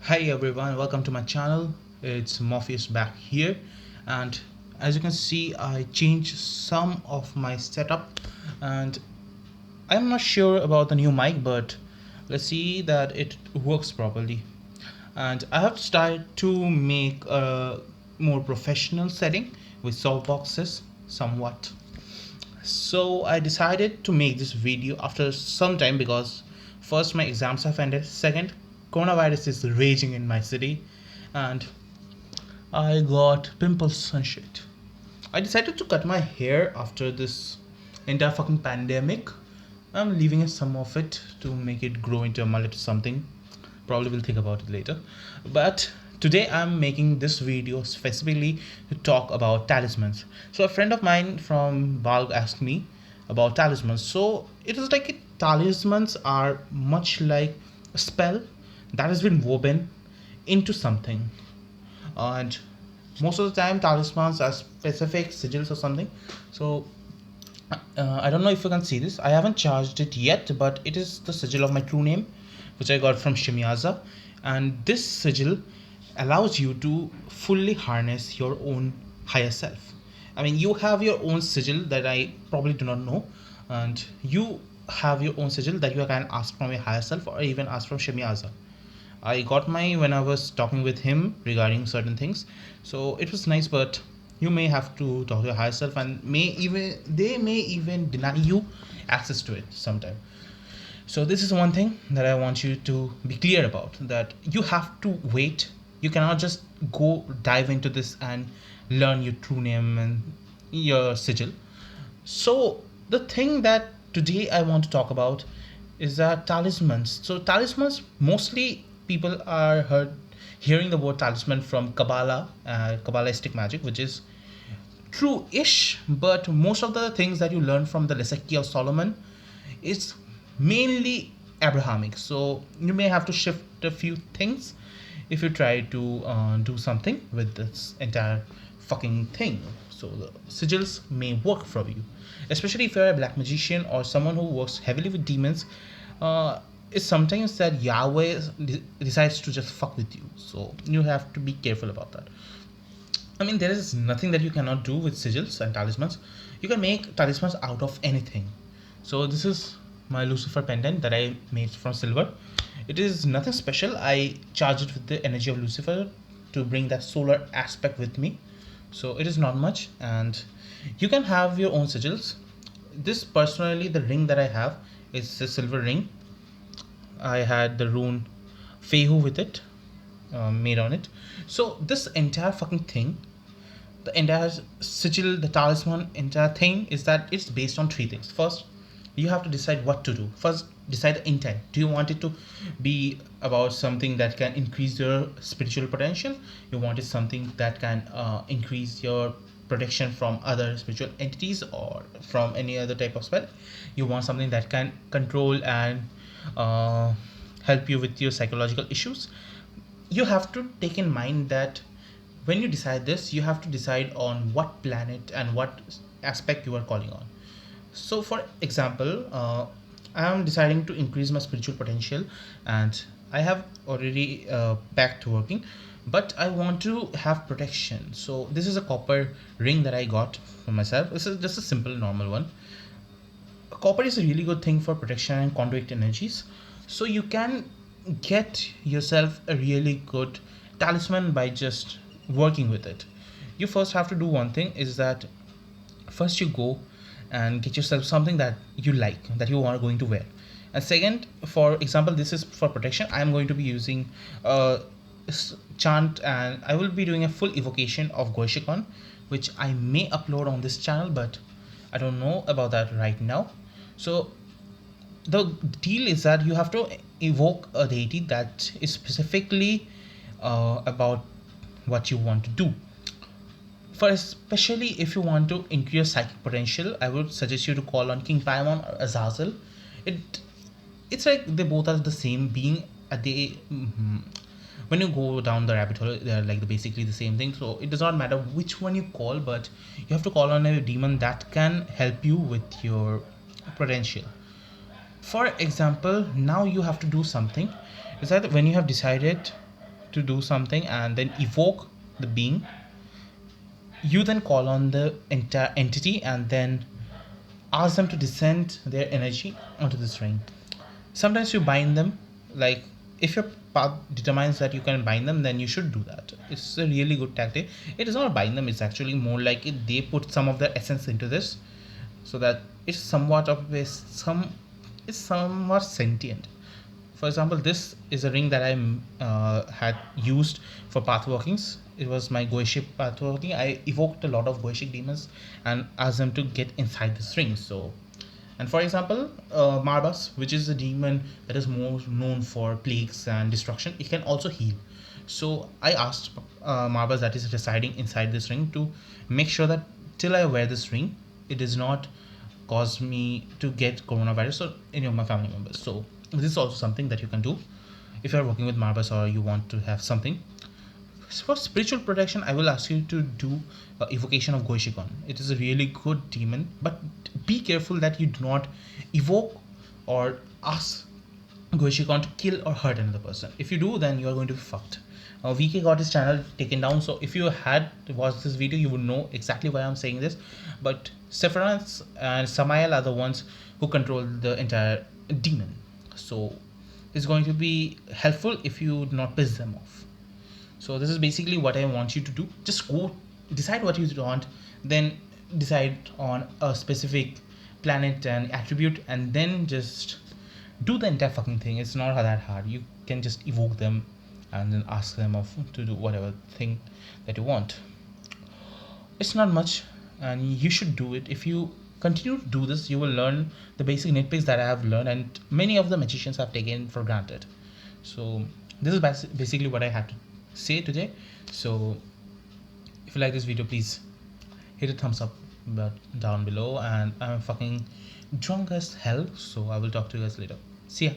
Hi everyone, welcome to my channel. It's Morpheus back here, and as you can see I changed some of my setup, and I'm not sure about the new mic, but let's see that it works properly. And I have started to make a more professional setting with softboxes somewhat. So I decided to make this video after some time because first my exams have ended, second coronavirus is raging in my city, and I got pimples and shit. I decided to cut my hair after this entire fucking pandemic. I'm leaving some of it to make it grow into a mullet or something. Probably will think about it later. But today I'm making this video specifically to talk about talismans. So a friend of mine from Valve asked me about talismans. So it is like talismans are much like a spell that has been woven into something, and most of the time talismans are specific sigils or something. So I don't know if you can see this. I haven't charged it yet, but it is the sigil of my true name, which I got from Shimiaza. And this sigil allows you to fully harness your own higher self. I mean, you have your own sigil that I probably do not know, and you have your own sigil that you can ask from your higher self or even ask from Shimiaza. I got my when I was talking with him regarding certain things. So it was nice, but you may have to talk to your higher self, and they may even deny you access to it sometime. So this is one thing that I want you to be clear about, that you have to wait. You cannot just go dive into this and learn your true name and your sigil. So the thing that today I want to talk about is that talismans. So talismans, mostly people are hearing the word talisman from Kabbalah, Kabbalistic magic, which is true-ish, but most of the things that you learn from the Lesser Key of Solomon is mainly Abrahamic. So you may have to shift a few things if you try to do something with this entire fucking thing. So the sigils may work for you, especially if you're a black magician or someone who works heavily with demons. It's sometimes that Yahweh decides to just fuck with you, so you have to be careful about that. I mean, there is nothing that you cannot do with sigils and talismans. You can make talismans out of anything. So this is my Lucifer pendant that I made from silver. It is nothing special. I charge it with the energy of Lucifer to bring that solar aspect with me. So it is not much, and you can have your own sigils. This personally, the ring that I have is a silver ring. I had the rune Fehu with it, made on it. So this entire fucking thing, the entire sigil, the talisman, entire thing is that it's based on three things. First, you have to decide what to do. First, decide the intent. Do you want it to be about something that can increase your spiritual potential? You want it something that can increase your protection from other spiritual entities or from any other type of spell? You want something that can control and uh, help you with your psychological issues? You have to take in mind that when you decide this, you have to decide on what planet and what aspect you are calling on. So for example, I am deciding to increase my spiritual potential, and I have already back to working, but I want to have protection. So this is a copper ring that I got for myself. This is just a simple normal one. Copper is a really good thing for protection and conduit energies. So you can get yourself a really good talisman by just working with it. You first have to do one thing, is that first you go and get yourself something that you like, that you are going to wear. And second, for example, this is for protection. I am going to be using a chant, and I will be doing a full evocation of Goishikon, which I may upload on this channel, but I don't know about that right now. So the deal is that you have to evoke a deity that is specifically about what you want to do. For especially if you want to increase psychic potential, I would suggest you to call on King Paimon or Azazel. It's like they both are the same being at the when you go down the rabbit hole, they're like basically the same thing. So it does not matter which one you call, but you have to call on a demon that can help you with your potential. For example, now you have to do something, is that when you have decided to do something and then evoke the being, you then call on the entire entity and then ask them to descend their energy onto this ring. Sometimes you bind them, like if your path determines that you can bind them, then you should do that. It's a really good tactic. It is not bind them, it's actually more like they put some of their essence into this so that it's somewhat of a it's somewhat sentient. For example, this is a ring that I had used for path workings. It was my Goeship path working. I evoked a lot of Goeship demons and asked them to get inside this ring. So, and for example, Marbas, which is a demon that is more known for plagues and destruction, it can also heal. So I asked Marbas that is residing inside this ring to make sure that till I wear this ring, it does not cause me to get coronavirus or any of my family members. So this is also something that you can do if you are working with Marbas or you want to have something. For spiritual protection, I will ask you to do evocation of Goishikon. It is a really good demon, but be careful that you do not evoke or ask Goishikon to kill or hurt another person. If you do, then you are going to be fucked. VK got his channel taken down, so if you had watched this video, you would know exactly why I'm saying this. But Sephiroth and Samael are the ones who control the entire demon. So it's going to be helpful if you do not piss them off. So this is basically what I want you to do. Just go decide what you want, then decide on a specific planet and attribute, and then just do the entire fucking thing. It's not that hard. You can just evoke them and then ask them to do whatever thing that you want. It's not much, and you should do it. If you continue to do this, you will learn the basic nitpicks that I have learned, and many of the magicians have taken for granted. So this is basically what I had to say today. So if you like this video, please hit a thumbs up down below, and I'm fucking drunk as hell, so I will talk to you guys later. See ya.